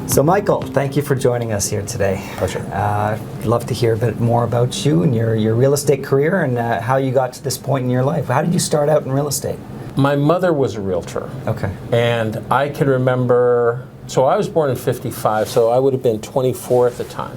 So Michael, thank you for joining us here today. Pleasure. Love to hear a bit more about you and your real estate career and how you got to this point in your life. How did you start out in real estate? My mother was a realtor. Okay. And I can remember, so I was born in '55, so I would have been 24 at the time.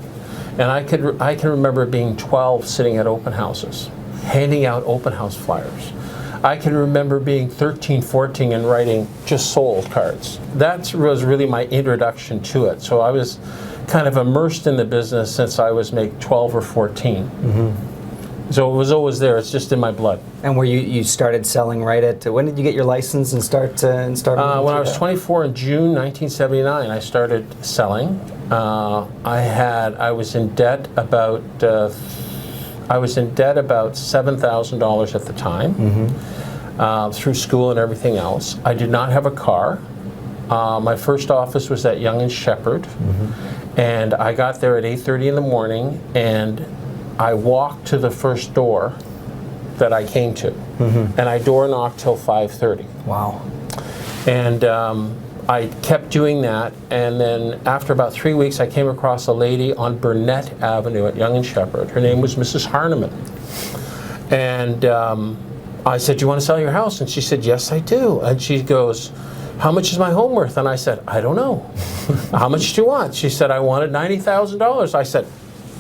And I can remember being 12 sitting at open houses, handing out open house flyers. I can remember being 13, 14 and writing just sold cards. That was really my introduction to it. So I was kind of immersed in the business since I was maybe 12 or 14. Mm-hmm. So it was always there. It's just in my blood. And where you started selling right at, when did you get your license and start? When I was 24 in June 1979, I started selling. I was in debt about $7,000 at the time, mm-hmm. Through school and everything else. I did not have a car. My first office was at Young and Shepherd, mm-hmm. and I got there at 8:30 in the morning, and I walked to the first door that I came to, mm-hmm. and I door knocked till 5:30. Wow. And I kept doing that, and then after about 3 weeks I came across a lady on Burnett Avenue at Young and Shepherd. Her name was Mrs. Harneman. And I said, "Do you want to sell your house?" And she said, "Yes, I do." And she goes, "How much is my home worth?" And I said, "I don't know." "How much do you want?" She said, "I wanted $90,000. I said,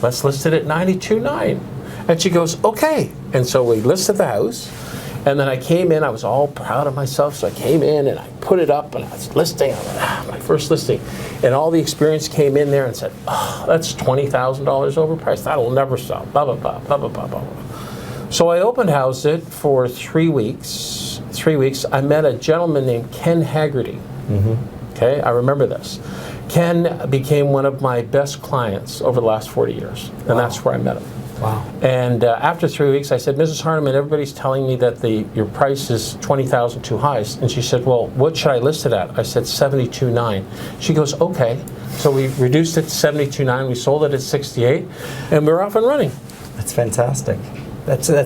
"Let's list it at $92,900. And she goes, "Okay." And so we listed the house. And then I came in, I was all proud of myself, so I came in and I put it up and I was listing, my first listing. And all the experience came in there and said, "Oh, that's $20,000 overpriced. That'll never sell, blah, blah, blah, blah, blah, blah, blah." So I opened house it for 3 weeks. 3 weeks, I met a gentleman named Ken Haggerty. Mm-hmm. Okay, I remember this. Ken became one of my best clients over the last 40 years, and wow. that's where I met him. Wow. And after 3 weeks, I said, "Mrs. Harneman, everybody's telling me that your price is $20,000 too high." And she said, "Well, what should I list it at?" I said, $72,900. She goes, "Okay." So we reduced it to $72,900. We sold it at $68,000, and we're off and running. That's fantastic. That's an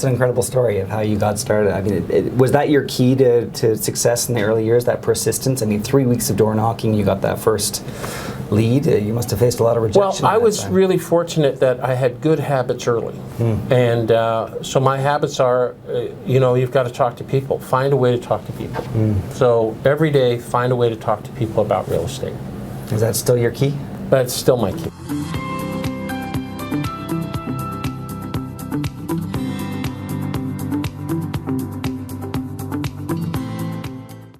incredible story of how you got started. I mean, was that your key to success in the early years, that persistence? I mean, 3 weeks of door knocking, you got that first lead. You must have faced a lot of rejection. Well, I was really fortunate that I had good habits early. And so my habits are, you've got to talk to people. Find a way to talk to people. So every day, find a way to talk to people about real estate. Is that still your key? That's still my key.